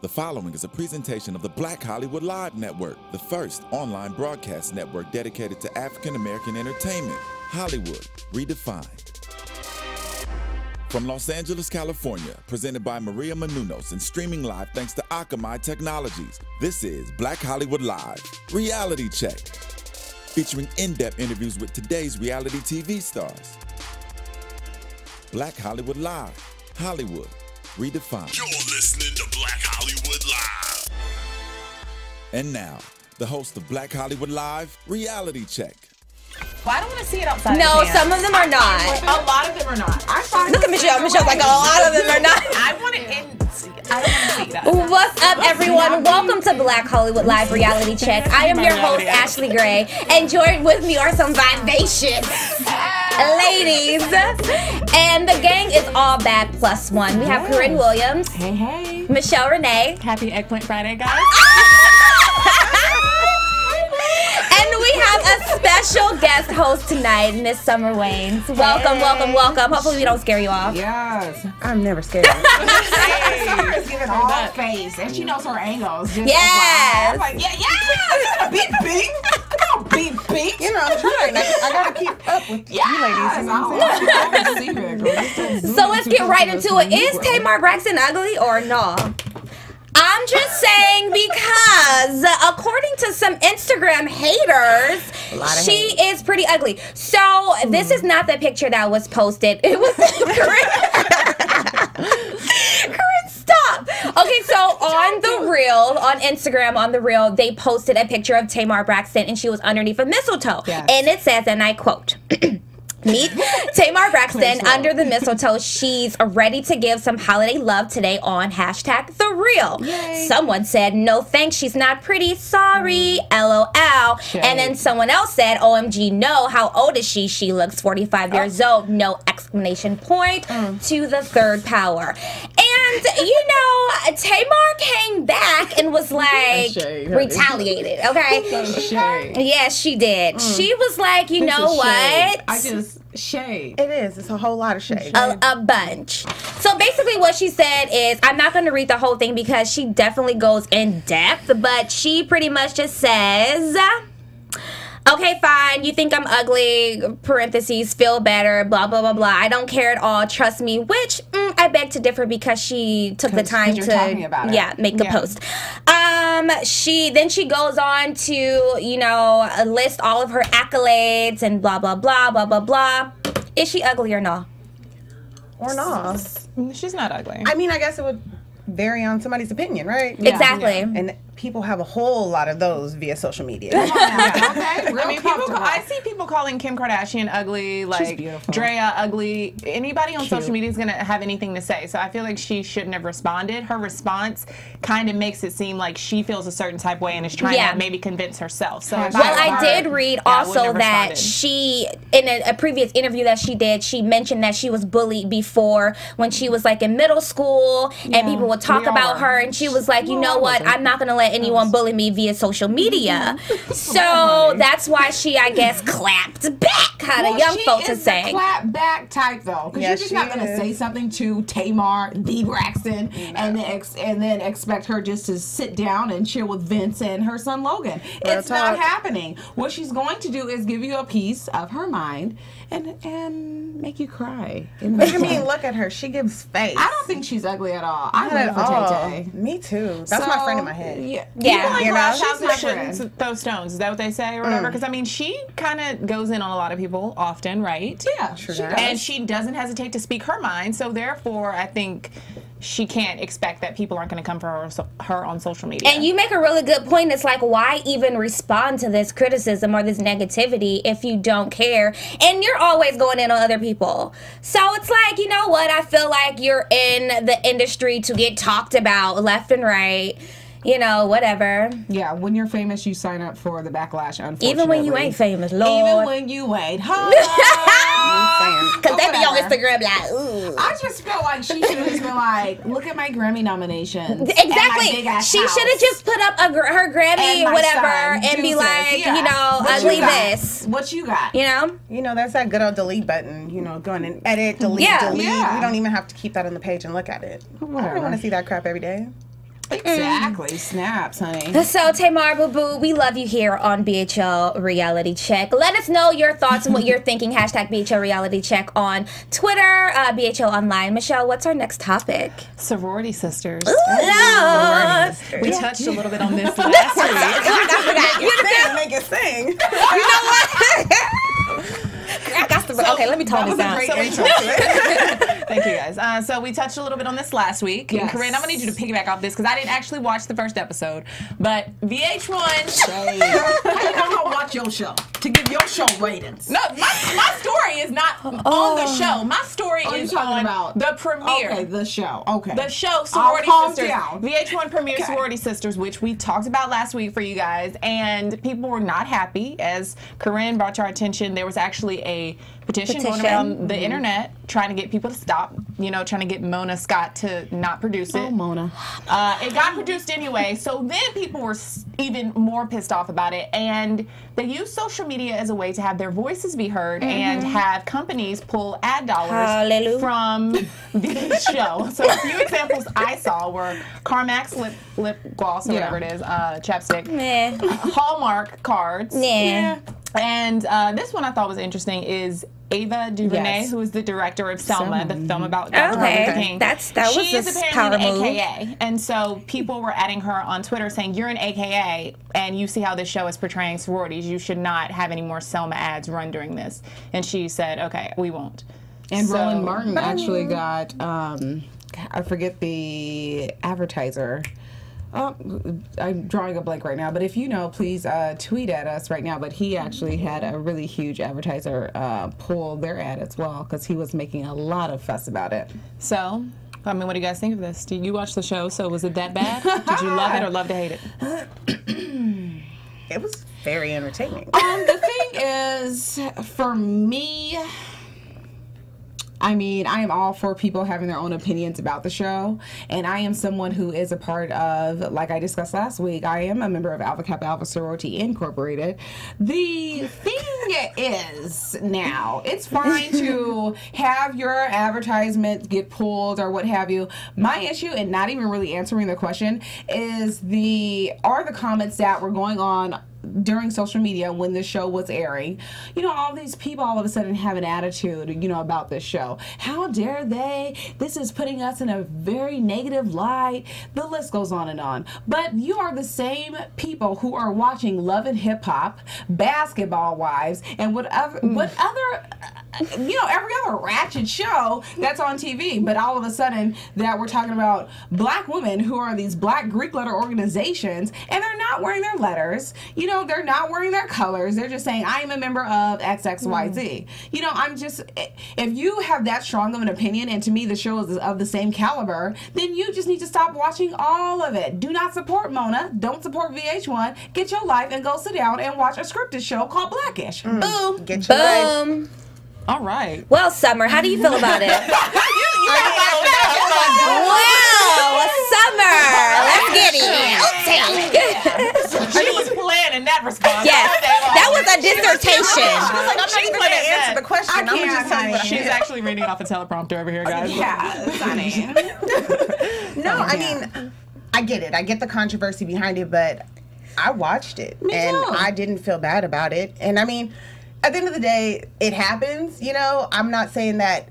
The following is a presentation of the Black Hollywood Live Network, the first online broadcast network dedicated to African American entertainment. Hollywood Redefined. From Los Angeles, California, presented by Maria Menounos and streaming live thanks to Akamai Technologies, this is Black Hollywood Live Reality Check, featuring in-depth interviews with today's reality TV stars. Black Hollywood Live, Hollywood Redefined. You're listening to Black Hollywood Live. And now, the host of Black Hollywood Live Reality Check. Well, I don't want to see it outside. No, some of them are not. A lot of them are not. Look at Michelle. Michelle's like, a lot of them are not. I want it in. I don't want to see that. What's up, everyone? Welcome to Black Hollywood Live Reality Check. I am your host, Ashley Gray, and joined with me are some vivacious ladies. And the gang is all back plus one. We have Corrinne Williams. Hey, hey. Michelle Renee. Happy Eggplant Friday, guys. And we have a special guest host tonight, Miss Summer Wayans. Welcome, welcome, welcome. Hopefully we don't scare you off. Yes. I'm never scared. Summer is giving all face, and she knows her angles. Just Yes. I'm like, yeah. Beep, beep. Come on, beep, beep. You know, I'm trying. I gotta keep up with you ladies. You know what I'm saying? So let's get right into it. Is Tamar Braxton ugly or no? I'm just saying because according to some Instagram haters, she is pretty ugly. So this is not the picture that was posted. It was Corrine, stop. Okay, so on the reel, on Instagram, on the reel, they posted a picture of Tamar Braxton and she was underneath a mistletoe. Yes. And it says, and I quote, meet Tamar Braxton under the mistletoe. She's ready to give some holiday love today on hashtag The Real. Yay. Someone said, no thanks, she's not pretty, sorry, LOL. Shade. And then someone else said, OMG, no, how old is she? She looks 45 years old, no exclamation point to the third power. And, you know, Tamar came back and was like, Shade. retaliated, okay? Shade. Yes, she did. She was like, you know what? Shade. It is. It's a whole lot of shade. A bunch. So basically what she said is, I'm not going to read the whole thing because she definitely goes in depth, but she pretty much just says, okay, fine, you think I'm ugly, parentheses, feel better, blah, blah, blah, blah. I don't care at all, trust me, which I beg to differ because she took the time to make the post. Then she goes on to, you know, list all of her accolades and blah, blah, blah, blah, blah, blah. Is she ugly or not? Or not. She's not ugly. I mean, I guess it would vary on somebody's opinion, right? Yeah. Exactly. Yeah. And people have a whole lot of those via social media. Okay. I mean, I see people calling Kim Kardashian ugly, like Drea ugly. Anybody on social media is going to have anything to say. So I feel like she shouldn't have responded. Her response kind of makes it seem like she feels a certain type way and is trying to maybe convince herself. So I did read also that she, in a previous interview that she did, she mentioned that she was bullied before when she was like in middle school and people would talk about her and she was like, you know what, I'm not going to let anyone bully me via social media. So that's why she, I guess, clapped back, how the young folks are saying. She is the clap back type though, because you're just not going to say something to Tamar the Braxton and then expect her just to sit down and chill with Vince and her son Logan. It's not happening. What she's going to do is give you a piece of her mind and make you cry. But I mean, look at her. She gives face. I don't think she's ugly at all. I Not at love all. Tay-Tay. Me too. That's my friend in my head. Yeah. You Like know, she's not shouldn't throw stones. Is that what they say or whatever? Because I mean, she kind of goes in on a lot of people often, right? Yeah, True she that. does. And she doesn't hesitate to speak her mind. So therefore, I think she can't expect that people aren't going to come for her on social media. And you make a really good point. It's like, why even respond to this criticism or this negativity if you don't care? And you're always going in on other people. So it's like, you know what? I feel like you're in the industry to get talked about left and right. You know, whatever. Yeah, when you're famous, you sign up for the backlash, unfortunately. Even when you ain't famous, Lord. Even when you ain't. Because they be on Instagram like, ooh. I just feel like she should have just been like, look at my Grammy nominations. Exactly. She should have just put up her Grammy or whatever and be like, you know, ugly this. What you got? You know? You know, that's that good old delete button. You know, going and edit, delete, delete. Yeah. We don't even have to keep that on the page and look at it. I don't want to see that crap every day. Exactly. Snaps, honey. So, Tamar Boo Boo, we love you here on BHL Reality Check. Let us know your thoughts and what you're thinking. Hashtag BHL Reality Check on Twitter, BHL Online. Michelle, what's our next topic? Sorority sisters. Lord. We touched a little bit on this last week. Make it sing. You know what? I got the, okay, let me tone this down. Thank you, guys. So we touched a little bit on this last week. Yes. And Corrinne, I'm going to need you to piggyback off this because I didn't actually watch the first episode. But VH1... I'm going to watch your show to give your show ratings. No, my story is not on the show. My story is on the premiere. Okay, the show. Okay. The show, Sorority Sisters. Down. VH1 premiere Sorority Sisters, which we talked about last week for you guys. And people were not happy. As Corrinne brought to our attention, there was actually a petition going around the internet trying to get people to stop, trying to get Mona Scott to not produce it. Oh, Mona. It got produced anyway, so then people were even more pissed off about it, and they used social media as a way to have their voices be heard and have companies pull ad dollars from the show. So a few examples I saw were Carmax lip gloss or whatever it is, chapstick, Hallmark cards, and this one I thought was interesting is Ava DuVernay, who is the director of Selma, the film about Dr. Martin Luther King. That was she is apparently an AKA, and so people were adding her on Twitter saying, "You're an AKA, and you see how this show is portraying sororities. You should not have any more Selma ads run during this." And she said, "Okay, we won't." And Roland Martin actually got, I forget the advertiser. I'm drawing a blank right now, but if you know, please tweet at us right now. But he actually had a really huge advertiser pull their ad as well because he was making a lot of fuss about it. So, I mean, what do you guys think of this? Did you watch the show? So was it that bad? Did you love it or love to hate it? It was very entertaining. The thing is, for me, I mean, I am all for people having their own opinions about the show, and I am someone who is a part of, like I discussed last week, I am a member of Alpha Kappa Alpha Sorority Incorporated. The thing is, now, it's fine to have your advertisement get pulled or what have you. My issue, and not even really answering the question, is are the comments that were going on during social media when the show was airing. All these people all of a sudden have an attitude, about this show. How dare they? This is putting us in a very negative light. The list goes on and on. But you are the same people who are watching Love and Hip Hop, Basketball Wives, and what other every other ratchet show that's on TV. But all of a sudden that we're talking about black women who are these black Greek letter organizations, and they're not wearing their letters. They're not wearing their colors. They're just saying, I am a member of XXYZ. If you have that strong of an opinion, and to me the show is of the same caliber, then you just need to stop watching all of it. Do not support Mona. Don't support VH1. Get your life and go sit down and watch a scripted show called Blackish. Boom. Get your life. All right. Well, Summer, how do you feel about it? Wow, Summer, let's get it. She was planning that response. Yes, that was a dissertation. I'm not even going to answer the question. I'm just telling you. She's actually reading off a teleprompter over here, guys. No, I mean, I get it. I get the controversy behind it, but I watched it, and I didn't feel bad about it. And I mean, at the end of the day, it happens. I'm not saying that.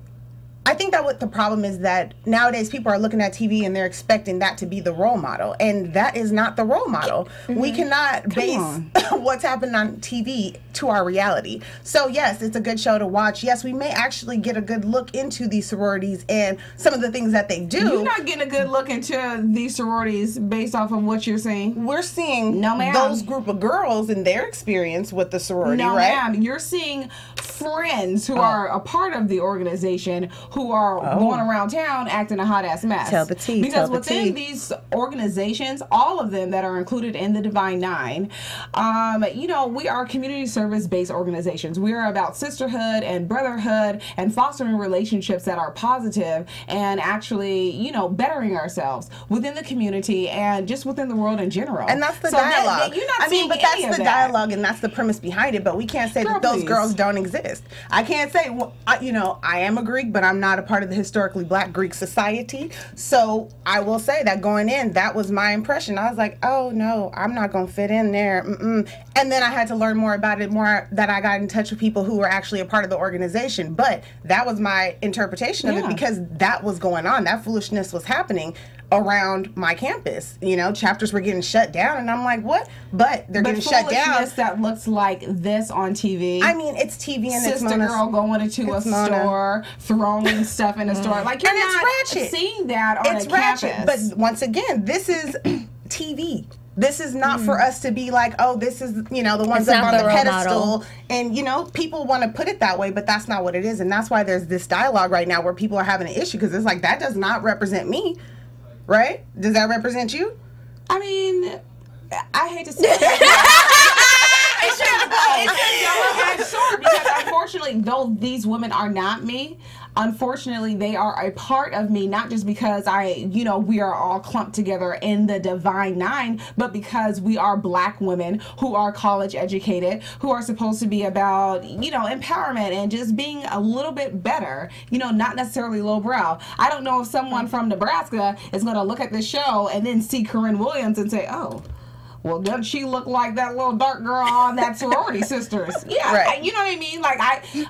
I think that what the problem is that nowadays people are looking at TV and they're expecting that to be the role model, and that is not the role model. We cannot base what's happening on TV to our reality. So yes, it's a good show to watch. Yes, we may actually get a good look into these sororities and some of the things that they do. You're not getting a good look into these sororities based off of what you're saying. We're seeing those group of girls and their experience with the sorority, right? No, ma'am. You're seeing friends who are a part of the organization who are going around town acting a hot ass mess. Tell the tea. Because within these organizations, all of them that are included in the Divine Nine, we are community service based organizations. We are about sisterhood and brotherhood and fostering relationships that are positive and actually, bettering ourselves within the community and just within the world in general. And that's the dialogue. That's the dialogue and that's the premise behind it. But we can't say that those girls don't exist. I can't say, I am a Greek, but I'm not a part of the historically black Greek society. So I will say that going in, that was my impression. I was like, oh no, I'm not going to fit in there. Mm-mm. And then I had to learn more about it, more that I got in touch with people who were actually a part of the organization. But that was my interpretation of it, because that was going on. That foolishness was happening around my campus. You know, chapters were getting shut down, and I'm like, what? But they're getting shut down. That looks like this on TV. I mean, it's TV and Sister it's girl going into a store, throwing stuff in a store. Like, you're not seeing that on a campus. But once again, this is TV. This is not for us to be like, oh, this is, you know, the ones up on the pedestal. Model. And, you know, people want to put it that way, but that's not what it is. And that's why there's this dialogue right now where people are having an issue, because it's like, that does not represent me. Right? Does that represent you? I mean, I hate to say it. It's a double-edged sword, because unfortunately, though these women are not me, unfortunately, they are a part of me, not just because we are all clumped together in the Divine Nine, but because we are black women who are college educated, who are supposed to be about, empowerment and just being a little bit better, not necessarily lowbrow. I don't know if someone from Nebraska is going to look at this show and then see Corrinne Williams and say, oh, well, doesn't she look like that little dark girl on that Sorority Sisters? Yeah, right. You know what I mean? Like,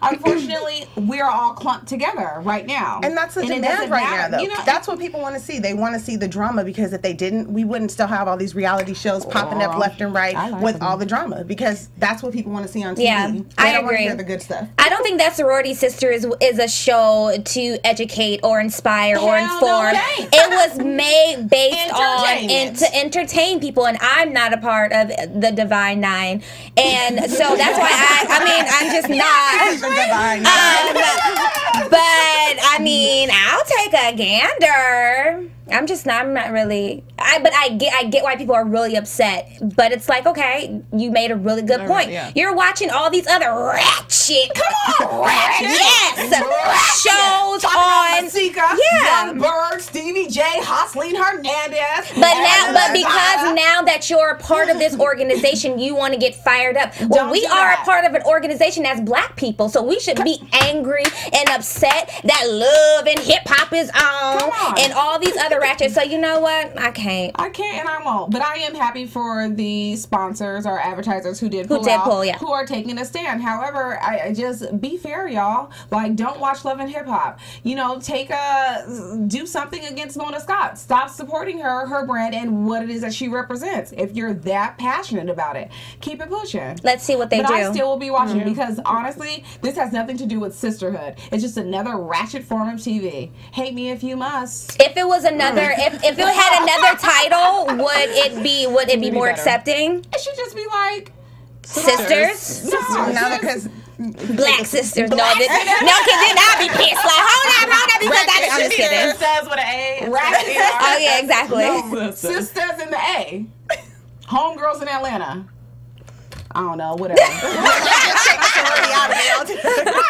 unfortunately, we're all clumped together right now. And that's the demand right now, though. That's what people want to see. They want to see the drama, because if they didn't, we wouldn't still have all these reality shows popping up left and right with all the drama, because that's what people want to see on TV. Yeah, I agree. Want to hear the good stuff. I don't think that Sorority Sisters is a show to educate or inspire or inform. No, it was made based on to entertain people, and I'm not a part of the Divine Nine, and so that's why I'm just not. But I mean, I'll take a gander. I'm not really. But I get why people are really upset. But it's like, okay, you made a really good point. Yeah. You're watching all these other ratchet, shows on Masika, Young Bird, Stevie J, Hosleen Hernandez. But because now that you're a part of this organization, you want to get fired up. Well, we are a part of an organization as black people, so we should be angry and upset that love and hip hop is on and all these other ratchet. So you know what? I can't and I won't. But I am happy for the sponsors or advertisers who did pull, who are taking a stand. However, I just be fair, y'all. Like, don't watch Love and Hip Hop. Do something against Mona Scott. Stop supporting her brand and what it is that she represents. If you're that passionate about it, keep it pushing. Let's see what they do. But I still will be watching because honestly, this has nothing to do with sisterhood. It's just another ratchet form of TV. Hate me if you must. If it was another, if it had another title, would it be more accepting? It should just be like Sisters. No, because Black Sisters. No, because then I'd be pissed. Like, hold up, because I'm just kidding. Sisters with an A. Oh yeah, exactly. No, sisters in the A. Homegirls in Atlanta. I don't know, whatever. Just take the sorority out of it.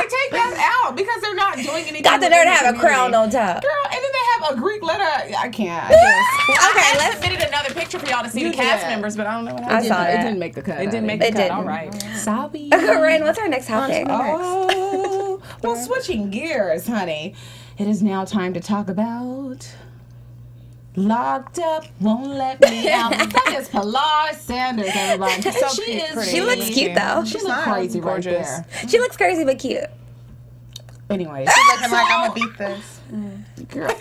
Take them out because they're not doing anything. Got the nerve to have a crown on top. Girl, and then they have a Greek letter. I can't. Okay, let's submitted another picture for y'all to see the cast members, but I don't know what happened. I saw it. It didn't make the cut. It didn't make the cut. All right. Sorry. Corrinne, what's our next topic? Oh, well, switching gears, honey. It is now time to talk about Locked Up, Won't Let Me Out. That is Pilar Sanders, everybody. She looks cute, though. She looks crazy right there. She looks crazy but cute. Anyway. She's looking like I'm going to beat this. Girl.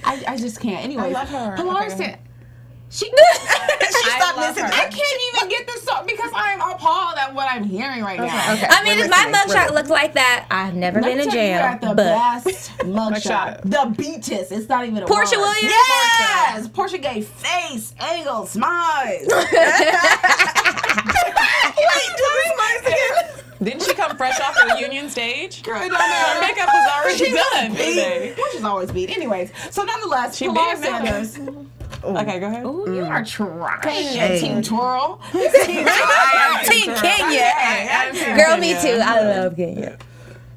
I just can't. Anyway. I love her. Pilar Sanders. She stopped listening. I can't even get this song because I'm appalled at what I'm hearing right now. Okay. I mean, if my mugshot looked like that, I've never been in jail. The best mugshot. The beatest. It's not even a Portia word. Williams? Yes! Portia gave face, angle, smiles. Wait, do the smiles again. Didn't she come fresh off the Union stage? Girl, I don't know. Her makeup was already done. Portia's always beat. Anyways, so nonetheless, Pilar Sanders. Okay, go ahead. Ooh, you are trying. Team Twirl. Team Kenya. Girl, me too. I love Kenya.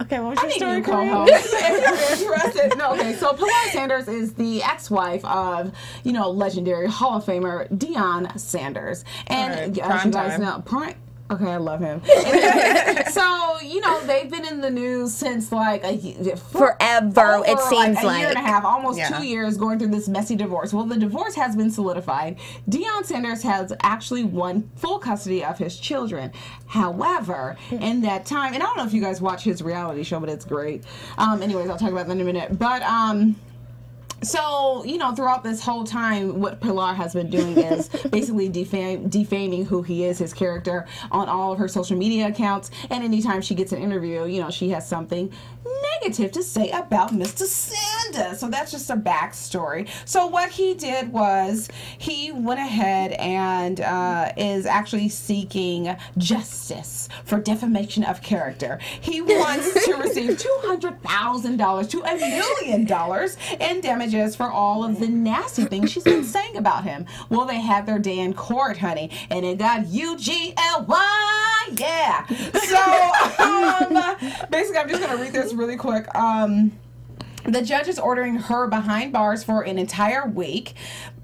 Okay, what was your story, co-host? If you're interested. No, okay, so Pilar Sanders is the ex-wife of, legendary Hall of Famer Deion Sanders. And as you guys know, Okay, I love him. So, you know, they've been in the news since like forever, it seems like a year like. and a half, almost 2 years going through this messy divorce. Well, the divorce has been solidified. Deion Sanders has actually won full custody of his children. However, in that time, and I don't know if you guys watch his reality show, but it's great. Anyways, I'll talk about that in a minute. But, so, you know, throughout this whole time, what Pilar has been doing is basically defaming who he is, his character, on all of her social media accounts. And anytime she gets an interview, you know, she has something negative to say about Mr. Sanders. So that's just a backstory. So what he did was he went ahead and is actually seeking justice for defamation of character. He wants to receive $200,000 to $1 million in damages for all of the nasty things she's been saying about him. Well, they had their day in court, honey, and it got UGLY, yeah. So basically, I'm just gonna read this really quick. The judge is ordering her behind bars for an entire week.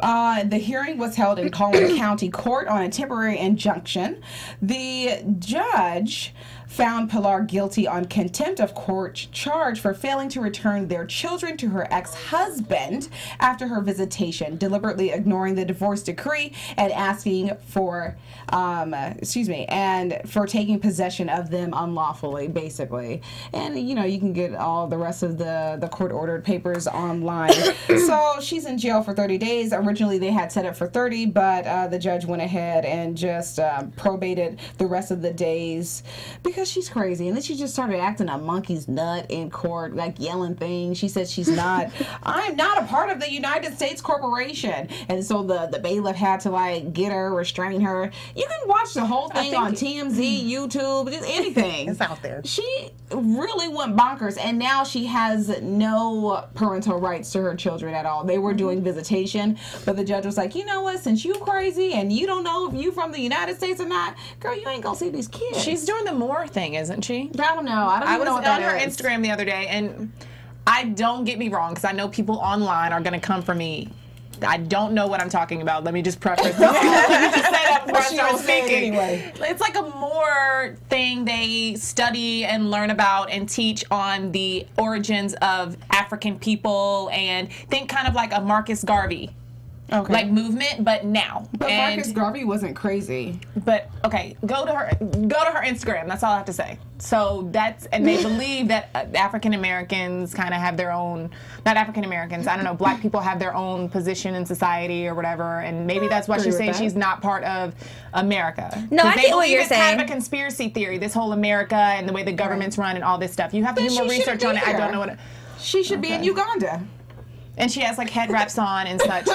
The hearing was held in Collin County Court on a temporary injunction. The judge found Pilar guilty on contempt of court charge for failing to return their children to her ex-husband after her visitation, deliberately ignoring the divorce decree and asking for, and for taking possession of them unlawfully, basically. And, you know, you can get all the rest of the court-ordered papers online. So she's in jail for 30 days. Originally, they had set it for 30, but the judge went ahead and just probated the rest of the days because she's crazy. And then she just started acting a monkey's nut in court, like yelling things. She said she's not, I'm not a part of the United States Corporation. And so the bailiff had to like get her, restrain her. You can watch the whole thing on TMZ, YouTube, just anything. It's out there. She really went bonkers, and now she has no parental rights to her children at all. They were doing visitation, but the judge was like, you know what, since you crazy and you don't know if you from the United States or not, girl, you ain't gonna see these kids. She's doing the Moore thing, isn't she? I don't know. I don't know what that is. I was on her Instagram the other day, and don't get me wrong, because I know people online are going to come for me. I don't know what I'm talking about. Let me just preface this. Let me just say that before I start speaking. Anyway. It's like a Moore thing. They study and learn about and teach on the origins of African people, and think kind of like a Marcus Garvey. Okay. Like movement, but now. But Marcus Garvey wasn't crazy. But okay, go to her Instagram. That's all I have to say. So and they believe that African Americans kind of have their own, not African Americans, I don't know, black people have their own position in society or whatever, and maybe that's why she's saying she's not part of America. No, I get what you're saying. It's kind of a conspiracy theory, this whole America and the way the government's run and all this stuff. You have to do more research on it. I don't know what she should be in Uganda. And she has like head wraps on and such.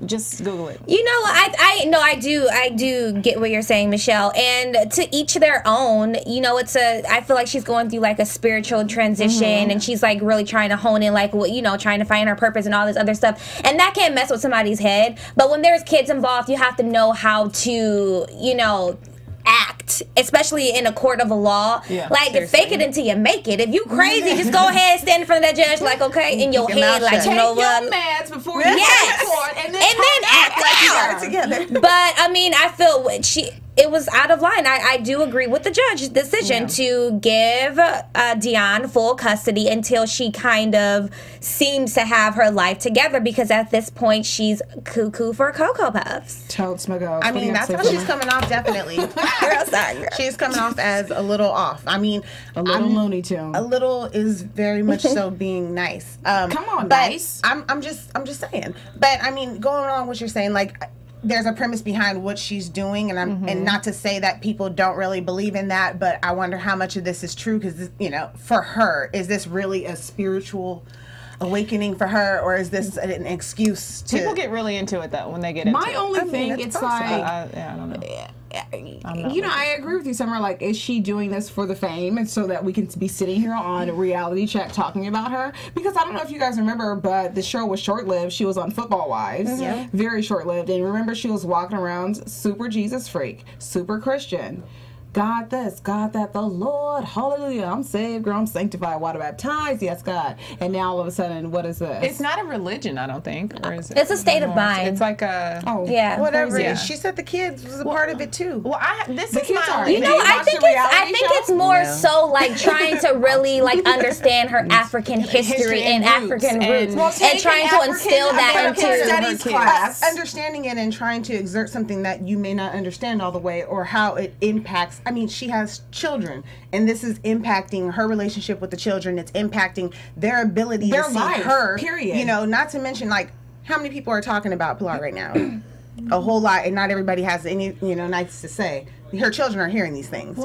Just Google it. You know, I do get what you're saying, Michelle. And to each their own. You know, I feel like she's going through like a spiritual transition, and she's like really trying to hone in, like, you know, trying to find her purpose and all this other stuff. And that can mess with somebody's head. But when there's kids involved, you have to know how to, you know, act, especially in a court of a law. Yeah, like, seriously. Fake it until you make it. If you crazy, just go ahead, stand in front of that judge, like, okay, in your head, like, you know what? Take your meds before you go to court, and then act like you got it together. But I mean, I feel it was out of line. I do agree with the judge's decision to give Deion full custody until she kind of seems to have her life together, because at this point she's cuckoo for Cocoa Puffs. Totes my girl. I mean, that's how she's coming off, definitely. She's coming off as a little off. I mean, a little Looney Tune. A little is very much so being nice. Come on, nice. I'm just saying. But I mean, going on what you're saying, like, there's a premise behind what she's doing, and and not to say that people don't really believe in that, but I wonder how much of this is true, because, you know, for her, is this really a spiritual awakening for her, or is this an excuse to... People get really into it, though, when they get into it. My only thing, it's like... I don't know. You know, I agree with you, Summer. Like, is she doing this for the fame and so that we can be sitting here on Reality Check talking about her? Because I don't know if you guys remember, but the show was short-lived. She was on Football Wives. Very short-lived. And remember, she was walking around super Jesus freak, super Christian. God this, God that, the Lord, hallelujah, I'm saved, girl, I'm sanctified, water baptized, yes, God. And now all of a sudden, what is this? It's not a religion, I don't think. Or is it? It's a state of mind. It's like a... yeah. Whatever. Yeah. She said the kids was a part of it too. Well, this The is kids my... are- You know, I think it's more so like trying to really like understand her African history and African roots, and trying to instill that into studies class. Understanding it and trying to exert something that you may not understand all the way, or how it impacts. I mean, she has children, and this is impacting her relationship with the children. It's impacting their ability to see life, her. period. You know, not to mention, like, how many people are talking about Pilar right now? A whole lot, and not everybody has any, nice to say. Her children are hearing these things,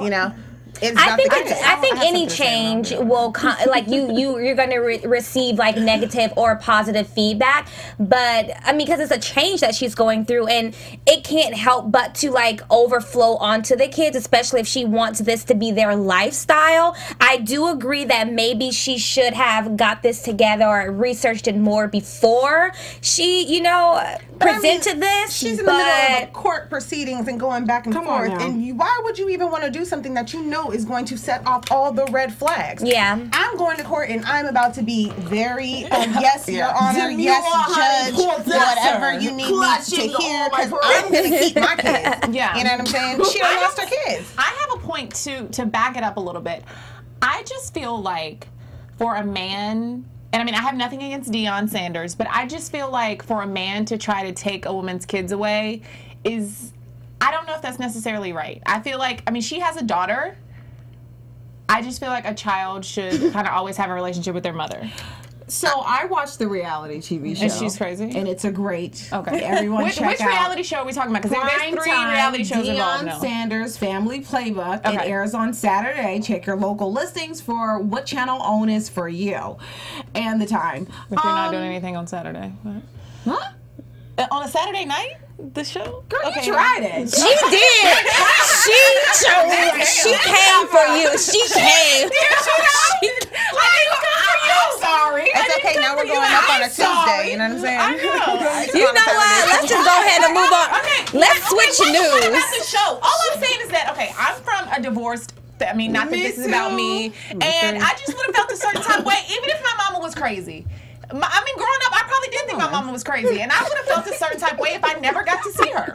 I think any change will come, like you're going to receive like negative or positive feedback, but I mean, because it's a change that she's going through, and it can't help but to like overflow onto the kids, especially if she wants this to be their lifestyle. I do agree that maybe she should have got this together or researched it more before she, presented this. She's in the middle of court proceedings and going back and forth, and why would you even want to do something that you know is going to set off all the red flags? Yeah. I'm going to court and I'm about to be very, yes, Your Honor, yes, Judge, whatever you need me to hear, because I'm going to keep my kids. Yeah. You know what I'm saying? She done lost her kids. I have a point to back it up a little bit. I just feel like for a man, and I mean, I have nothing against Deion Sanders, but I just feel like for a man to try to take a woman's kids away I don't know if that's necessarily right. I feel like, I mean, she has a daughter. I just feel like a child should kind of always have a relationship with their mother. So I watched the reality TV show. And she's crazy? And it's a great. Okay. Everyone which check out. reality show are we talking about? Because there's 3 reality shows involved. Deion Sanders Family Playbook. Okay. It airs on Saturday. Check your local listings for what channel OWN is for you. And the time. If you're not doing anything on Saturday. What? Huh? On a Saturday night? The show? Girl, you tried it. She did. She came for you. She came. I'm sorry. It's okay. Now we're going up on a Tuesday. You know what I'm saying? I know. You know what? Let's just go ahead and move on. Let's switch What news. about the show? All I'm saying is that, okay, I'm from a divorced, I mean, not that this is about me, and I just would have felt a certain type of way, even if my mama was crazy. I mean, growing up, I probably did think my mama was crazy, and I would have felt a certain type of way if I never got to see her.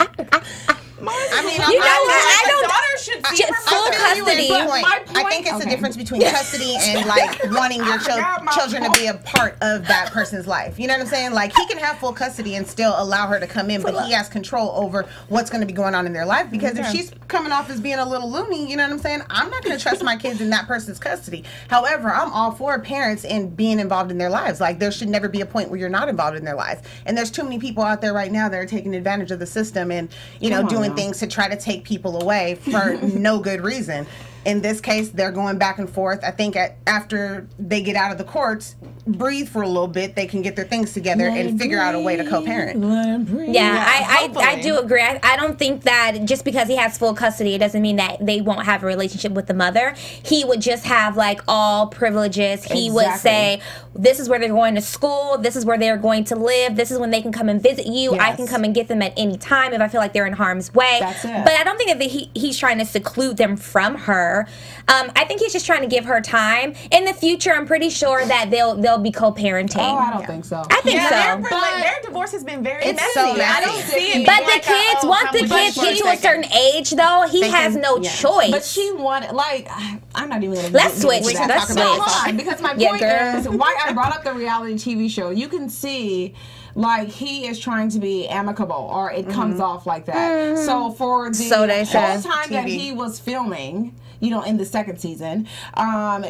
I mean, You know what? I The don't. daughter should see her Full mother. custody. I think it's the difference between custody and like wanting your children to be a part of that person's life. You know what I'm saying? Like, he can have full custody and still allow her to come in, but he has control over what's going to be going on in their life. Because if she's coming off as being a little loony, you know what I'm saying? I'm not going to trust my kids in that person's custody. However, I'm all for parents and being involved in their lives. Like, there should never be a point where you're not involved in their lives. And there's too many people out there right now that are taking advantage of the system and, doing things to try to take people away for no good reason. In this case, they're going back and forth. I think after they get out of the courts, breathe for a little bit, they can get their things together and figure out a way to co-parent. I do agree. I don't think that just because he has full custody, it doesn't mean that they won't have a relationship with the mother. He would just have like all privileges. He would say, this is where they're going to school, this is where they're going to live, this is when they can come and visit you. I can come and get them at any time if I feel like they're in harm's way. That's it. But I don't think that he's trying to seclude them from her. I think he's just trying to give her time. In the future, I'm pretty sure that they'll be co-parenting. Oh, I don't think so. I think so. Their divorce has been very messy. so messy. I don't see it. But the kids, once the kids get to a certain age, though, he has no choice. But she wanted, like, I'm not even going to Let's switch. Let's switch. Hold on, because my point is, why I brought up the reality TV show, you can see, like, he is trying to be amicable, or it comes off like that. So for the whole time that he was filming, in the second season,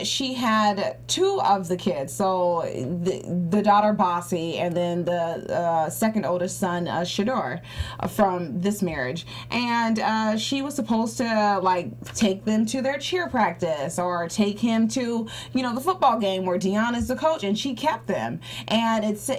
she had 2 of the kids. So the daughter Bossy, and then the second oldest son Shador, from this marriage. And she was supposed to like take them to their cheer practice, or take him to the football game where Deion is the coach, and she kept them. And it's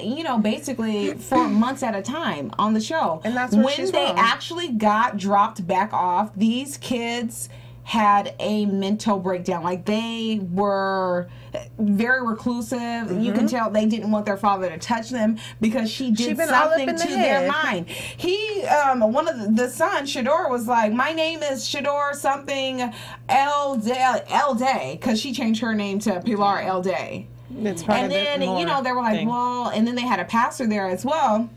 basically for months at a time on the show. And that's when they actually got dropped back off, these kids had a mental breakdown. Like, they were very reclusive. You can tell they didn't want their father to touch them because she did something to their mind. He, one of the sons, Shador, was like, my name is Shador something El Day, because she changed her name to Pilar El Day. And then, you know, they were like, well, and then they had a pastor there as well.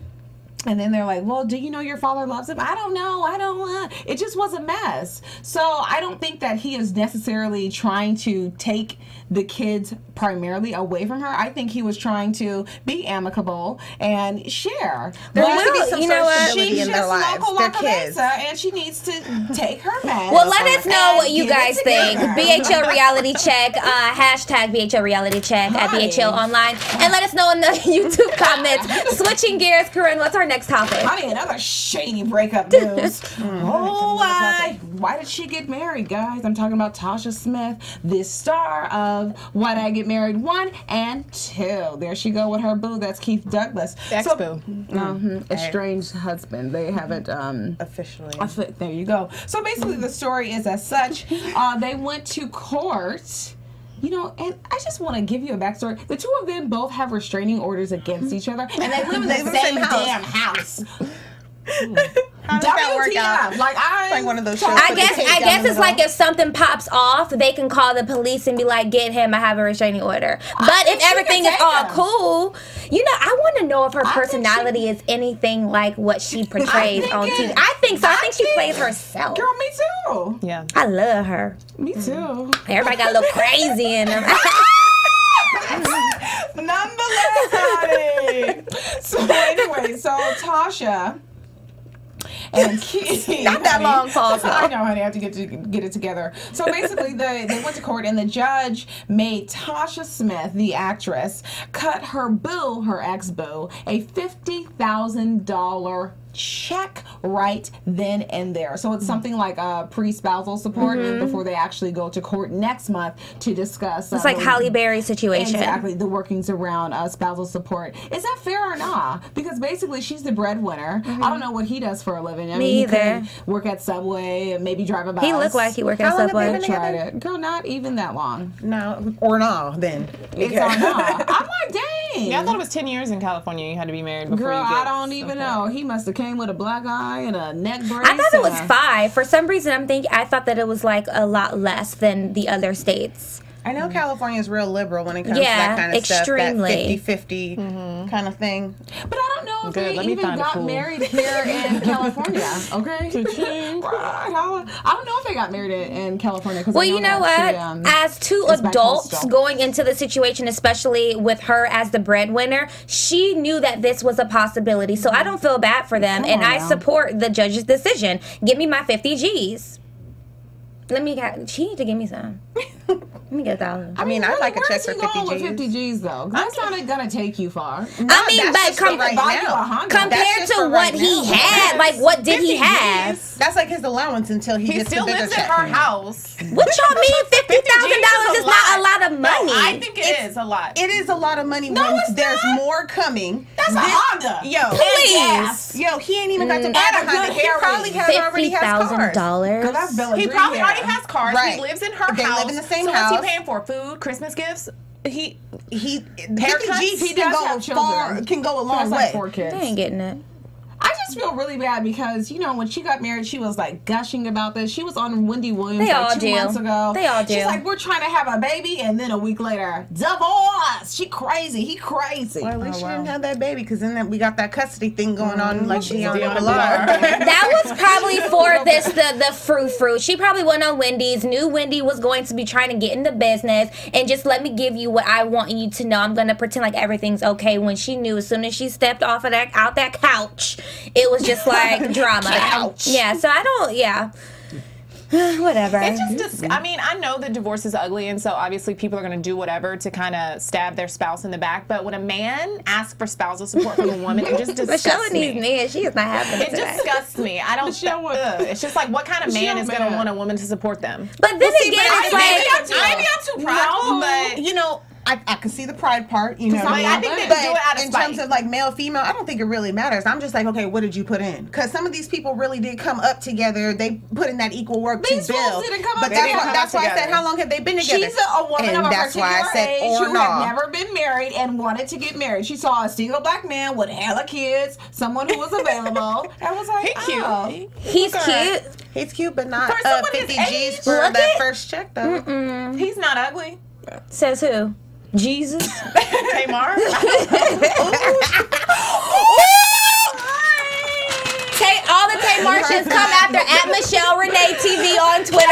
And then they're like, well, do you know your father loves him? I don't know. I don't. It just was a mess. So I don't think that he is necessarily trying to take the kids primarily away from her. I think he was trying to be amicable and share. There needs to be some sort of stability she's in their lives. Local They're kids. and she needs to take her meds. Well, let us know what you guys think. BHL Reality Check, hashtag BHL Reality Check at BHL Online. And let us know in the YouTube comments. Switching gears, Corrinne, what's our next topic? Honey, another shady breakup news. Why did she get married, guys? I'm talking about Tasha Smith, the star of Why Did I Get Married 1 and 2. There she go with her boo. That's Keith Douglas. Ex-boo. Estranged husband. They haven't officially. There you go. So basically the story is as such. They went to court. You know, and I just want to give you a backstory. The two of them both have restraining orders against each other, and they live in the same damn house. How does that work out? Like one of those shows. I guess it's like if something pops off, they can call the police and be like, "Get him! I have a restraining order." But if everything is all cool, you know, I want to know if her personality is anything like what she portrays on TV. I think so. I think she plays herself. Girl, me too. Yeah, I love her. Me too. Everybody got a little crazy in them. Nonetheless, honey. So anyway, Tasha and Keith. Not that long pause. I know, honey. I have to get it together. So basically, they went to court, and the judge made Tasha Smith, the actress, cut her ex-boo, a $50,000 check right then and there. So it's something like pre-spousal support before they actually go to court next month to discuss. It's like Halle Berry situation. Exactly, the workings around spousal support. Is that fair or not? Because basically she's the breadwinner. I don't know what he does for a living. I mean, he could work at Subway, maybe drive a bus. He looked like he worked at Subway. Tried it. Girl, not even that long. No, or no, then. It's or not. I'm like, dang. Yeah, I thought it was 10 years in California you had to be married before Girl, you get I don't even know. He must have came with a black eye and a neck brace. I thought it was 5. For some reason, I thought that it was like a lot less than the other states. I know California is real liberal when it comes to that kind of extremely. stuff, that 50-50 kind of thing. But I don't know if they even got married here in California, okay? I don't know if they got married in California. Well, you know what? As two adults going into the situation, especially with her as the breadwinner, she knew that this was a possibility. So I don't feel bad for them, and I support the judge's decision. Give me my 50 G's. She need to give me some. Let me get 1,000. I mean, I'd like a check for 50 G's. With 50 G's though, that's not gonna take you far. I mean, but compared to what he had, like what did he have? That's like his allowance until he gets still the bigger lives check. in her house. What y'all mean? $50,000 is not a lot of money. No, I think it is a lot. It is a lot of money when there's more coming. That's a Honda. Yo, please. Yo, he ain't even got to buy the Honda. He probably already has cars. $50,000. He probably already has cars. Right. He lives in her house. They live in the same house. What's he paying for? Food, Christmas gifts? 50 G's He does have children. can go a long Like way. 4 kids. I ain't getting it. I just feel really bad because, you know, when she got married, she was like gushing about this. She was on Wendy Williams like 2 months ago. They all do. She's like, we're trying to have a baby, and then a week later, divorce. She crazy. He crazy. Well, at least she didn't have that baby because then we got that custody thing going on like Deion Sanders. That was probably for the fruit. She probably went on Wendy's, knew Wendy was going to be trying to get into business, and just let me give you what I want you to know. I'm going to pretend like everything's okay, when she knew as soon as she stepped off of that couch, it was just like drama. Yeah, so I don't, whatever. It's just, I mean, I know that divorce is ugly, and so obviously people are going to do whatever to kind of stab their spouse in the back. But when a man asks for spousal support from a woman, it just disgusts Michelle me. needs me, and she is not having it today. Disgusts me. I don't. It's just like, what kind of man is going to want a woman to support them? But then again, it's like maybe I'm too prideful, but you know, I can see the pride part, you know. I think they do it out of in spite. terms of like male, female, I don't think it really matters. I'm just like, okay, what did you put in? Because some of these people really did come up together. They put in that equal work These to build. fools didn't come up but together. that's why I said, how long have they been together? She's a woman and of a that's why I particular said, age or who not. had never been married and wanted to get married. She saw a single black man with hella kids, someone who was available, and was like, He cute. He's cute. He's cute, but not For someone 50 his G's age? for Look that it. first check, though. He's not ugly. Says who? Jesus. Tamar. All the Tamartians come after at Michelle Renee TV on Twitter.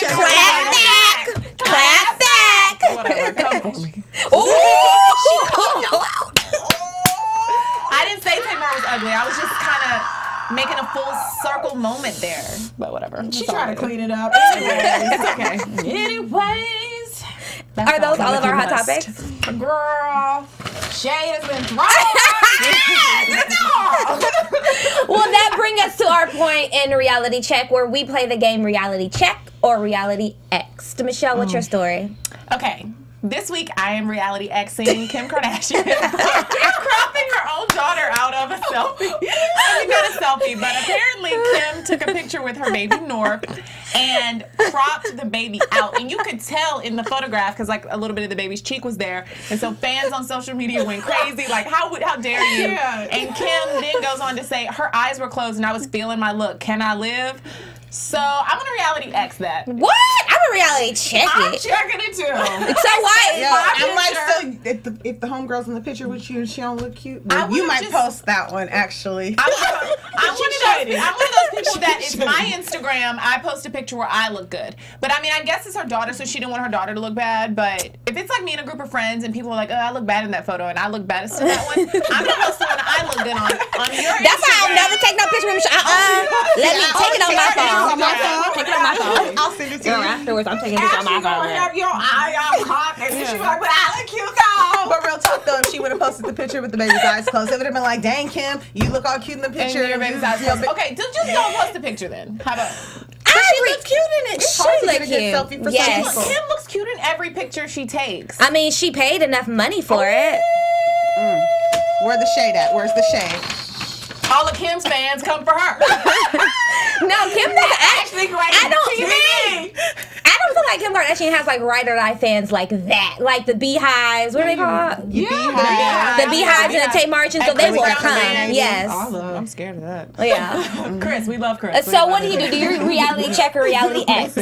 Clap back. Clap back. Whatever. Come for me. Ooh. She called you out. I didn't say Tamar was ugly. I was just kind of making a full circle moment there. But whatever. she tried to clean it up. It's okay. Anyways, Are those all of our hot topics? girl, shade has been thrown. Well, that brings us to our point in Reality Check where we play the game Reality Check or Reality X. Michelle, what's your story? Okay. This week, I am reality Xing Kim Kardashian, cropping her own daughter out of a selfie. I mean, not a selfie, but apparently Kim took a picture with her baby North and cropped the baby out. And you could tell in the photograph, because like a little bit of the baby's cheek was there. And so fans on social media went crazy, like, how dare you? Yeah. And Kim then goes on to say, her eyes were closed and I was feeling my look. Can I live? So I'm going to reality X that. What? I'm a reality check I'm it. checking it too. So why? Yeah, my I'm like, picture. so if the homegirl's in the picture with you, she don't look cute. I Well, you would've might just- post that one actually. I'm one of those people that it's my Instagram. I post a picture where I look good. But I mean, I guess it's her daughter, so she didn't want her daughter to look bad. But if it's like me and a group of friends and people are like, oh, I look bad in that photo and I look baddest in that one, I'm going to post the one I look good on your That's why I'll Instagram. never take no picture of Michelle. Let me take it on my phone. Take it on my phone. I'll send it to Girl, you. afterwards, I'm taking a picture on my She's gonna phone. have your eye all cocked, and then she's like, but I look cute though. But real talk though, if she would have posted the picture with the baby's eyes closed, it would have been like, dang Kim, you look all cute in the And picture. your baby's eyes closed. Okay, just don't post the picture then. How about? She looks cute in it. It's She hard to look get a good selfie for Yes. some people. Kim looks cute in every picture she takes. I mean, she paid enough money for it. Where's the shade at? Where's the shade? All of Kim's fans come for her. No, Kim doesn't Actually, great. I don't feel like Kim Kardashian has like ride or die fans like that. Like the beehives. What are they called? Yeah. The beehives and the Tamartians, so they will Chris come. Brown, Yes. I'm scared of that. Yeah. Chris, we love Chris. So what do you do? Do you reality check or reality X?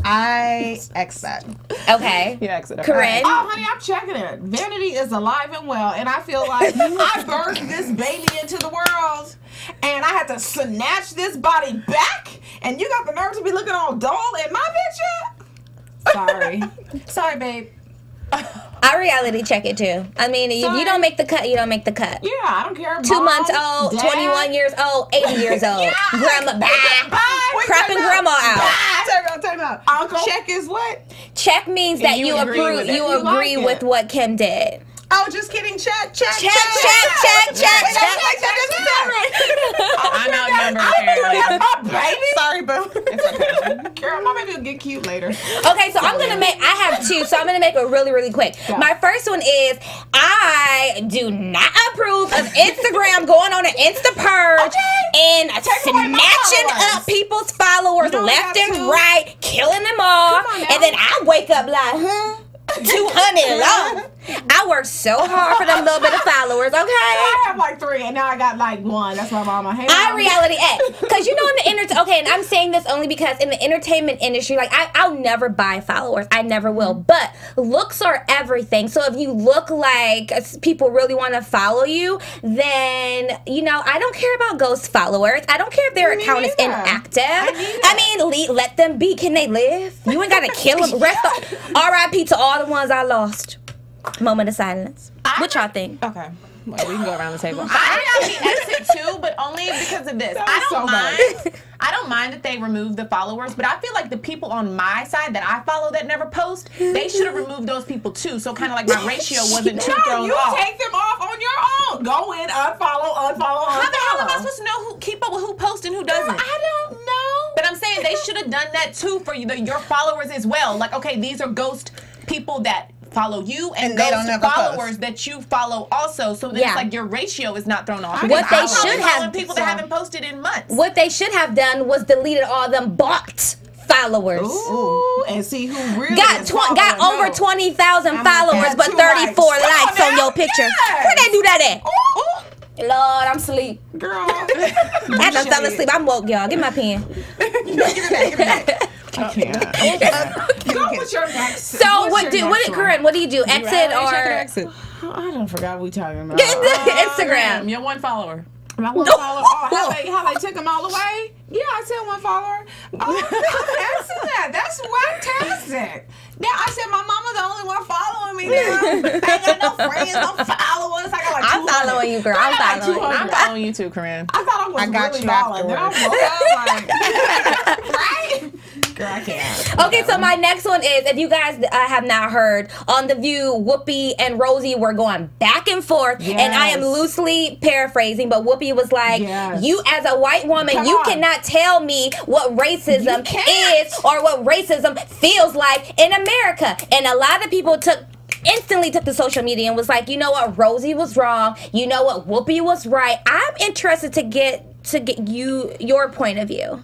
I X that. Okay. Yeah, exit. Corinne? Oh, honey, I'm checking it. Vanity is alive and well, and I feel like I birthed this baby into the world, and I had to snatch this body back, and you got the nerve to be looking all dull in my picture? Sorry, babe. I reality check it too. I mean, if you don't make the cut, you don't make the cut. Yeah, I don't care. 2 months Mom, old, Dad. 21 years old, 80 years old. Yeah. Grandma, bye. Wait, Cropping grandma out. Time out. Uncle. Check is what? Check means that you you agree approve. with it. You You agree like with it. what Kim did. Oh, just kidding. Check. Check. I'm outnumbered, apparently. Baby. Sorry, boo. Girl, my baby will get cute later. Okay, so I'm gonna make. I have two, so I'm gonna make it really, really quick. My first one is I do not approve of Instagram going on an Insta purge and away my snatching followers. up people's followers You don't left have and to. right, killing them all, Come on now. and then I wake up like, 200 long. I worked so hard for them little bit of followers. Okay. I have like 3, and now I got like 1. That's my mama. Hey, I Mom. reality X, because you know in the okay, and I'm saying this only because in the entertainment industry, like I'll never buy followers, I never will. But looks are everything. So if you look like people really want to follow you, then I don't care about ghost followers. I don't care if their account is neither. inactive. neither. I mean, let them be. Can they live? You ain't gotta kill them. R.I.P. to all the ones I lost. Moment of silence. What y'all think? Okay. Well, we can go around the table. I reality exit too, but only because of this. I don't so mind. I don't mind that they remove the followers, but I feel like the people on my side that I follow that never post, they should have removed those people too. So kind of like my ratio wasn't too No, thrown you off. take them off on your own. Go in, unfollow. How the hell am I supposed to know keep up with who posts and who doesn't? I don't know. But I'm saying they should have done that too for your followers as well. Like, okay, these are ghost people that follow you and they those don't ever followers post. that you follow also. So then it's like your ratio is not thrown off. What they should have people that haven't posted in months. What they should have done was deleted all them bought followers. Ooh, and see who really got over 20,000 followers, but 34 likes on your picture. Where they do that at? Lord, I'm asleep. Girl. I done fell asleep. I'm woke, y'all. Give me my pen. Give it back. I can't. Go with your next. So what did Corrinne? What do you do? Exit or exit? I don't forgot what we talking about. Instagram. Your one follower. My one follower. Oh, how they took them all away? Yeah, I said one follower. Oh, I see that. That's fantastic. Now I said my mama the only one following me now. I ain't got no friends, no followers. I got like I'm following you, girl. I'm following you too, Corrinne. I thought I was really balling. Then I woke up like, right? Girl, I can't. Okay, so my next one is, if you guys have not heard, on The View, Whoopi and Rosie were going back and forth, and I am loosely paraphrasing, but Whoopi was like, you as a white woman, you cannot tell me what racism is or what racism feels like in America. And a lot of people instantly took to social media and was like, you know what, Rosie was wrong. You know what, Whoopi was right. I'm interested to get your point of view.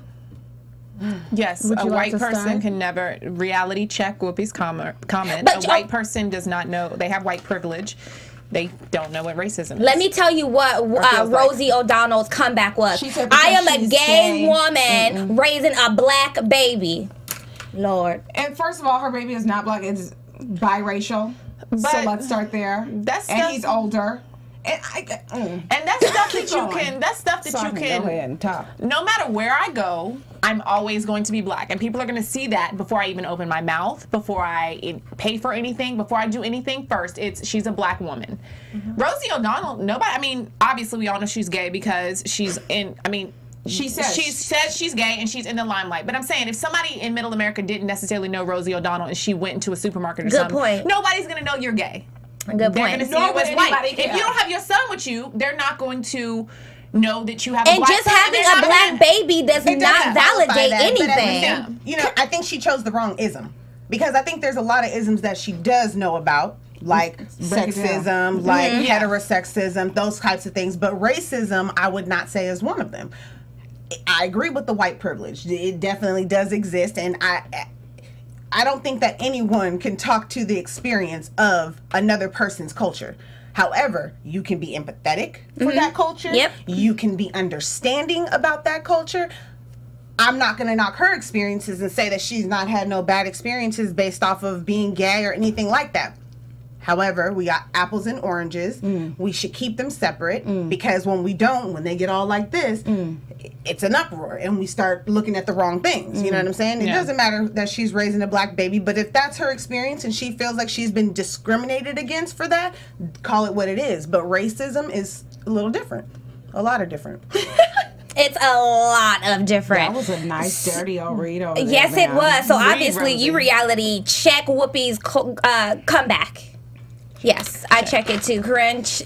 Yes, a white person can never reality check Whoopi's comment. But a white person does not know. They have white privilege. They don't know what racism is. Let me tell you what Rosie O'Donnell's comeback was. I am a gay woman raising a black baby. Lord. And first of all, her baby is not black. It's biracial. So let's start there. And he's older. And that's stuff that you can. That's stuff that you can. Go ahead and talk. No matter where I go, I'm always going to be black, and people are going to see that before I even open my mouth, before I pay for anything, before I do anything. First, she's a black woman. Rosie O'Donnell. Nobody. I mean, obviously, we all know she's gay because she's in. I mean. She says she's gay and she's in the limelight. But I'm saying, if somebody in Middle America didn't necessarily know Rosie O'Donnell and she went into a supermarket or something, nobody's going to know you're gay. Good point. They're going to see you as white. If you don't have your son with you, they're not going to know that you have a black son. And just having a black baby does not validate anything. You know, I think she chose the wrong ism. Because I think there's a lot of isms that she does know about. Like sexism, like heterosexism, those types of things. But racism, I would not say is one of them. I agree with the white privilege. It definitely does exist, and I don't think that anyone can talk to the experience of another person's culture. However, you can be empathetic for that culture. You can be understanding about that culture. I'm not going to knock her experiences and say that she's not had no bad experiences based off of being gay or anything like that. However, we got apples and oranges. We should keep them separate because when they get all like this, it's an uproar and we start looking at the wrong things. You know what I'm saying? It doesn't matter that she's raising a black baby, but if that's her experience and she feels like she's been discriminated against for that, call it what it is. But racism is a little different. A lot of different. It's a lot of different. That was a nice, dirty old read over there. Yes, it was. So obviously, you reality check Whoopi's comeback. Yes, I check it too. Corrinne. It's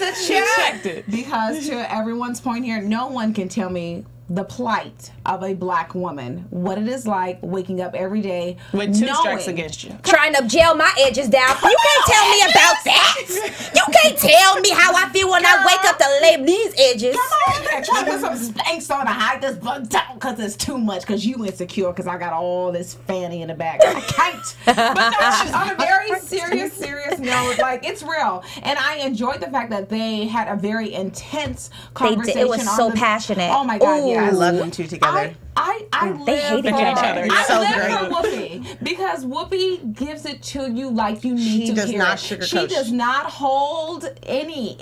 a check. Checked it. Because to everyone's point here, no one can tell me the plight of a black woman, what it is like waking up every day with two strikes against you, trying to gel my edges down. You can't tell me about that. You can't tell me how I feel when I wake up to lay these edges. Come on, and try to put some Spanx on to hide this bug down because it's too much because you insecure because I got all this fanny in the back. I can't. But no, on a very serious note, like it's real, and I enjoyed the fact that they had a very intense conversation. It was so passionate. Oh my God, yeah. I love them two together. They hated each other. I live for Whoopi because Whoopi gives it to you like you need to hear it. She does not sugarcoat. She does not hold any.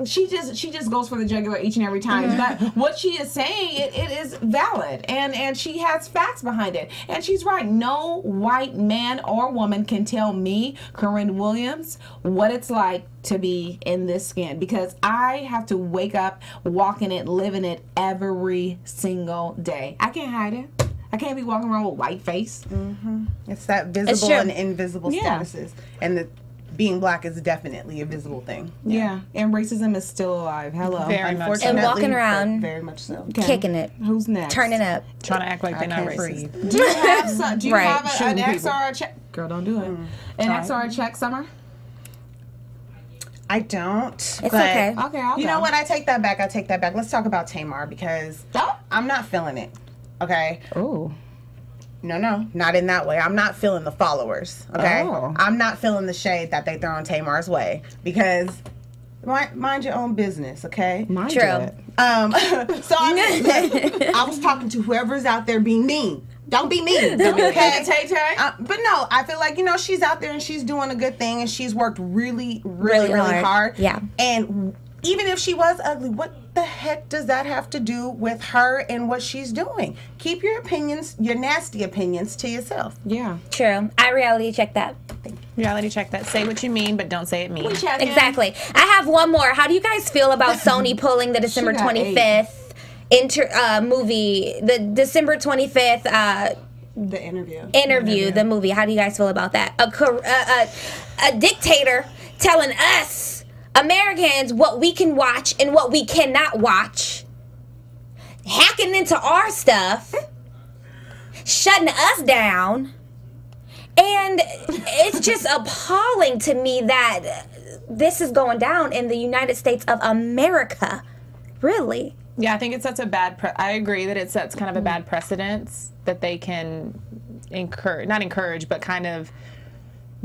She just goes for the jugular each and every time. But what she is saying, it is valid, and she has facts behind it. And she's right. No white man or woman can tell me, Corrinne Williams, what it's like to be in this skin because I have to wake up, walk in it, live in it every single day. I can't hide it. I can't be walking around with white face. It's that visible and invisible statuses. And being black is definitely a visible thing. Yeah. And racism is still alive. Hello. Very much so. And walking around, very much so. kicking it. Who's next? Turning up. Trying to act like they're not racist. Do you have an X or a check? Girl, don't do it. And XR check, Summer? I don't. It's okay. Okay, I'll You go. know what? I take that back. Let's talk about Tamar because I'm not feeling it. Okay? Oh. No, not in that way. I'm not feeling the followers. Okay? Oh. I'm not feeling the shade that they throw in Tamar's way because mind your own business, okay? Mind True. it. So I was talking to whoever's out there being mean. Don't be mean. Okay? But no, I feel like, she's out there and she's doing a good thing and she's worked really hard. Yeah. And even if she was ugly, what the heck does that have to do with her and what she's doing? Keep your opinions, your nasty opinions, to yourself. Yeah. True. I reality check that. Reality check that. Say what you mean, but don't say it mean. Exactly. I have one more. How do you guys feel about Sony pulling the December 25th movie, the December 25th The interview. the movie? How do you guys feel about that? A dictator telling us Americans what we can watch and what we cannot watch, hacking into our stuff, shutting us down. And it's just appalling to me that this is going down in the United States of America. Really? Yeah, I think it sets a bad. I agree that it sets kind of a bad precedence that they can not encourage, but kind of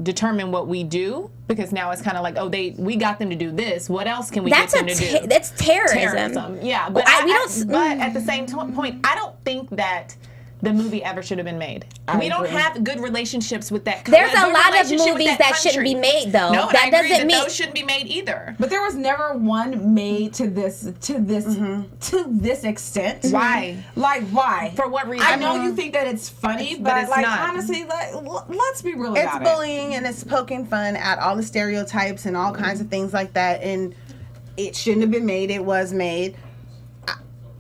determine what we do, because now it's kind of like, we got them to do this. What else can we get them to do? That's terrorism. Yeah, but but at the same point, I don't think that the movie ever should have been made. We don't have good relationships with that country. There's a lot of movies that shouldn't be made, though. No, that doesn't mean those shouldn't be made either. But there was never one made to this extent. Why? Like, why? For what reason? I know you think that it's funny, but it's like not. honestly, let's be real about it. It's bullying and it's poking fun at all the stereotypes and all kinds of things like that. And it shouldn't have been made. It was made.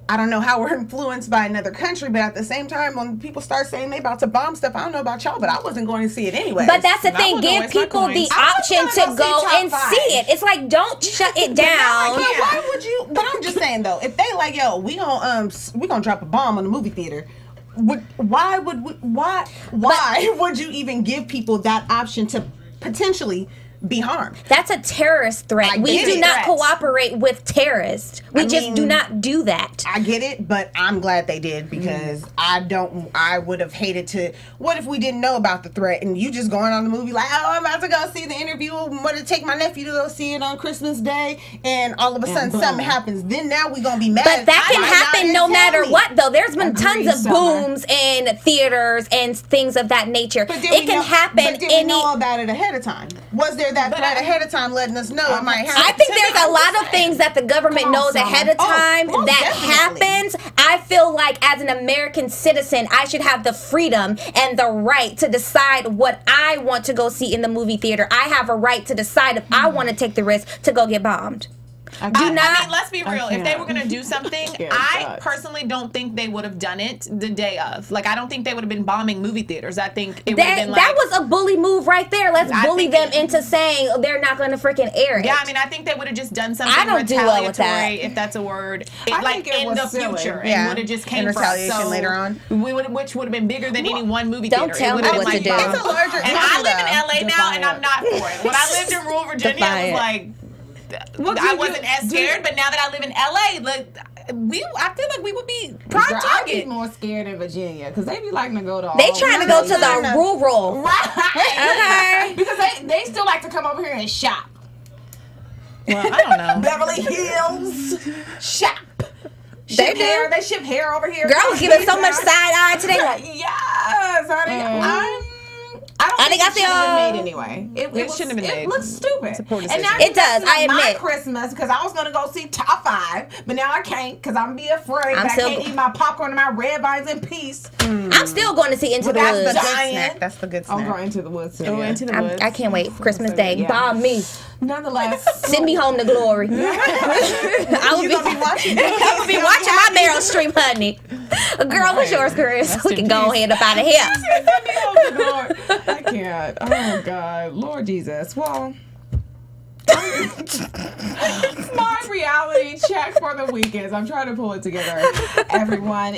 I don't know how we're influenced by another country, but at the same time, when people start saying they about to bomb stuff, I don't know about y'all, but I wasn't going to see it anyway. But that's the thing. Give people the option to go and see it. It's like, don't shut it down. Like, why would you? But I'm just saying though, if they like, yo, we gonna drop a bomb on the movie theater. Why would you even give people that option to potentially be harmed? That's a terrorist threat. We do not cooperate with terrorists. We just do not do that. I get it, but I'm glad they did because I would have hated to. What if we didn't know about the threat and you just going on the movie like, I'm about to go see the interview. I'm going to take my nephew to go see it on Christmas Day, and all of a sudden something happens. Then now we're gonna be mad. But that can happen no matter what, though. There's been tons of booms in theaters and things of that nature. It can happen. But did we know about it ahead of time? Was there that threat ahead of time letting us know it might happen? I think there's a lot of things that the government knows ahead of time that happens. I feel like as an American citizen, I should have the freedom and the right to decide what I want to go see in the movie theater. I have a right to decide if I want to take the risk to go get bombed. I mean, let's be real. If they were going to do something, I personally don't think they would have done it the day of. Like, I don't think they would have been bombing movie theaters. I think it would have been like... That was a bully move right there. Let's bully them into saying they're not going to freaking air it. Yeah, I mean, I think they would have just done something retaliatory, if that's a word, like in the future. And would have just came for us. So later on. Which would have been bigger than any one movie theater. Don't tell me what to do. It's a larger and I live in LA now, and I'm not for it. When I lived in rural Virginia, I was like... I wasn't as scared, but now that I live in LA, I feel like we would be prime target. I'd be more scared in Virginia because they be liking to go to. They trying to go to the rural, right? Okay, because they still like to come over here and shop. Well, I don't know. Beverly Hills shop. They do. They ship hair over here. Girl was giving so much side eye today. Yes, honey. I think should have been made anyway. It shouldn't have been made. It looks stupid. And now it does. I admit. My Christmas because I was gonna go see Top 5, but now I can't because I'm be afraid that I can't eat my popcorn and my red vines in peace. I'm still going to see Into the Woods. That's the good snack. I'm going Into the Woods. Into the Woods. I can't wait. Christmas Day. Bomb me. Nonetheless, send me home to glory. I will be watching. I will be watching my Meryl Streep, honey. Girl, what's yours, Chris? We can go ahead up out of here. Send me home to glory. I can't. Oh God, Lord Jesus. Well, My reality check for the weekends. I'm trying to pull it together. Everyone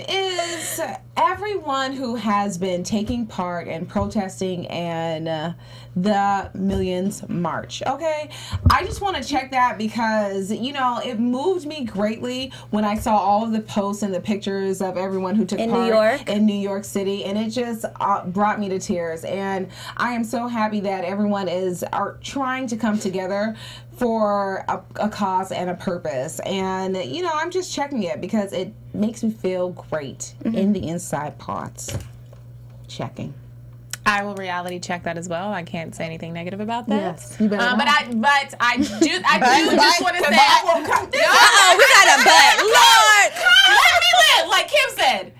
who has been taking part in protesting and the Millions March. Okay, I just want to check that because it moved me greatly when I saw all of the posts and the pictures of everyone who took part in New York City, and it just brought me to tears. And I am so happy that everyone are trying to come together for a cause and a purpose. And I'm just checking it because it makes me feel great in the inside parts. Checking. I will reality check that as well. I can't say anything negative about that. Yes, you better but I do just want to say. We got a but. Lord, let me live, like Kim said.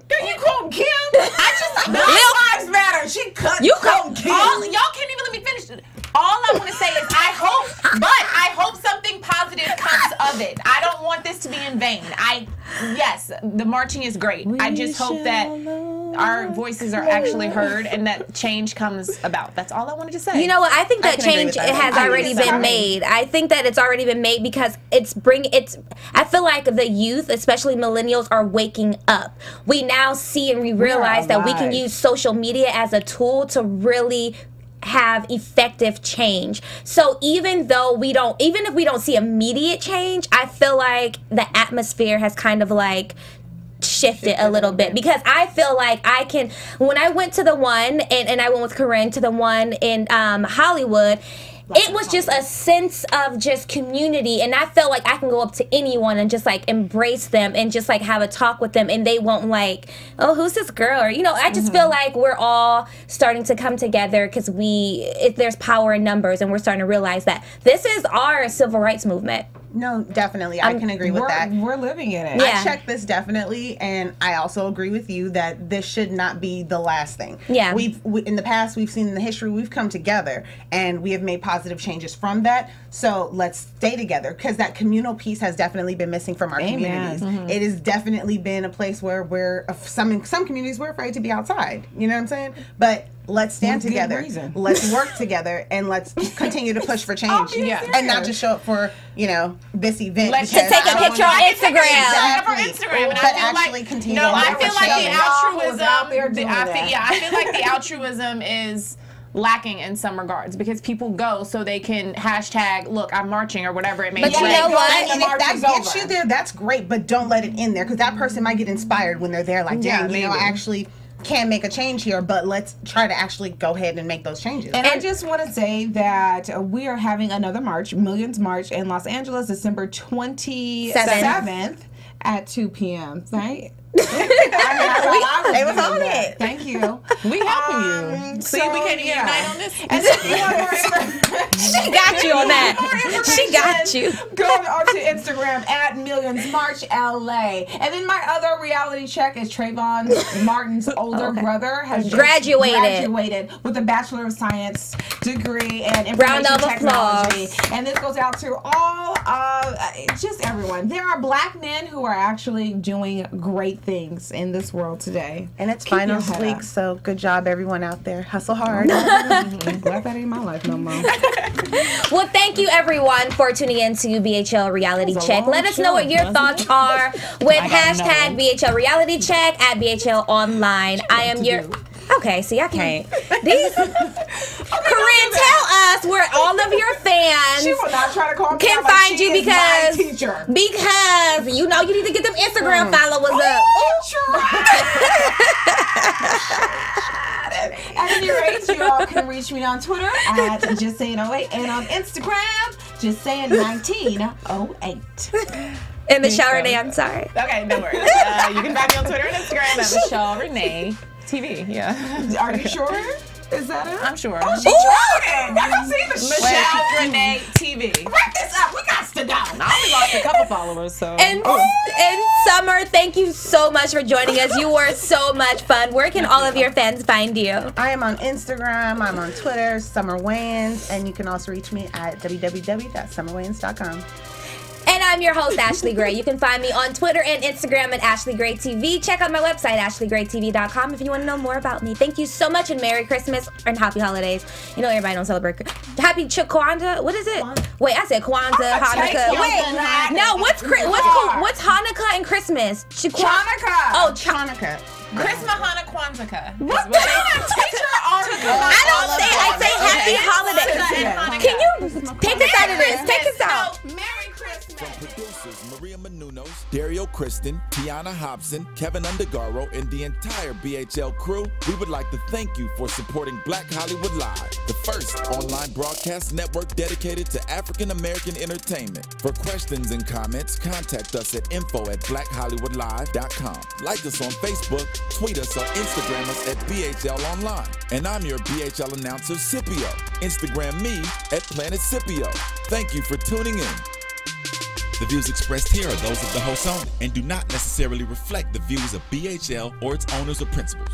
Can you call Kim? Black Lives Matter. She cut. You call Kim. Y'all can't even let me finish. All I want to say is I hope something positive comes of it. I don't want this to be in vain. Yes, the marching is great. I just hope that our voices are actually heard and that change comes about. That's all I wanted to say. You know what? I think that change has already been made. I think that it's already been made because I feel like the youth, especially millennials, are waking up. We now see and we realize that we can use social media as a tool to really have effective change. So even if we don't see immediate change, I feel like the atmosphere has kind of like shifted a little bit, because I feel like when I went to the one and I went with Corrinne to the one in Hollywood, it was just a sense of just community, and I felt like I can go up to anyone and just like embrace them and just like have a talk with them, and they won't like, oh, who's this girl? Or, I just feel like we're all starting to come together because there's power in numbers, and we're starting to realize that this is our civil rights movement. No, definitely. I can agree with that. We're living in it. I checked this definitely, and I also agree with you that this should not be the last thing. Yeah. In the past, we've seen in the history, we've come together, and we have made positive changes from that. So let's stay together, because that communal piece has definitely been missing from our communities. It has definitely been a place where some communities we're afraid to be outside. You know what I'm saying? But let's stand together. Let's work together, and let's continue to push for change. And not just show up for, this event. To take a picture on Instagram. Exactly. But actually continue to I feel like the altruism. I feel like the altruism is lacking in some regards, because people go so they can hashtag, look, I'm marching, or whatever it may be. But you know what? And if that gets you there, that's great, but don't let it in there, because that person might get inspired when they're there, like, dang, I actually can make a change here, but let's try to actually go ahead and make those changes. And I just want to say that we are having another march, Millions March, in Los Angeles, December 27th at 2 p.m. Right? They was on it. Thank you. We helping you. See, we can't even unite on this. And then she got you on that. She got you. Go onto Instagram at Millions March LA. And then my other reality check is Trayvon Martin's older brother has graduated with a Bachelor of Science degree in information technology. And this goes out to all just everyone. There are black men who are actually doing great things in this world today. And it's finals week, so good job everyone out there. Hustle hard. I'm glad that ain't my life no more. Well, thank you everyone for tuning in to BHL Reality Check. Let us know what your thoughts are with hashtag BHL Reality Check at BHL Online. I am your... Okay, see, I can't. Corrinne, tell us where all of your fans she will not try to call me can find you, because you need to get them Instagram followers up. At any rate, you all can reach me on Twitter at JustSaying08 and on Instagram, JustSaying1908. And Michelle Renee, I'm sorry. Okay, no worries. You can find me on Twitter and Instagram at Michelle Renee TV. Yeah. Are you sure? Is that it? I'm sure. Oh, she's trying. I don't see the Michelle Renee TV. Write this up. We got to go. I only lost a couple followers, so. And Summer, thank you so much for joining us. You were so much fun. Where can all of your fans find you? I am on Instagram. I'm on Twitter, Summer Wayans, and you can also reach me at www.summerwayans.com. And I'm your host, Ashley Gray. You can find me on Twitter and Instagram at AshleyGrayTV. Check out my website, AshleyGrayTV.com, if you want to know more about me. Thank you so much, and Merry Christmas and Happy Holidays. You know everybody don't celebrate. Happy Kwanzaa. What is it? Wait, I said Kwanzaa, Hanukkah. Wait, no. What's Hanukkah and Christmas? Chanukah. Oh, Chanukah. Christmas, Hanukkah, Kwanzaa. What the teacher article? I don't say. I say Happy Holidays. Can you take us out of this? Take us out. Merry Christmas. From producers Maria Menounos, Dario Kristen, Tiana Hobson, Kevin Undergaro, and the entire BHL crew, we would like to thank you for supporting Black Hollywood Live, the first online broadcast network dedicated to African American entertainment. For questions and comments, contact us at info@blackhollywoodlive.com. Like us on Facebook, tweet us or Instagram us at BHL Online. And I'm your BHL announcer, Scipio. Instagram me at Planet Scipio. Thank you for tuning in. The views expressed here are those of the host only and do not necessarily reflect the views of BHL or its owners or principals.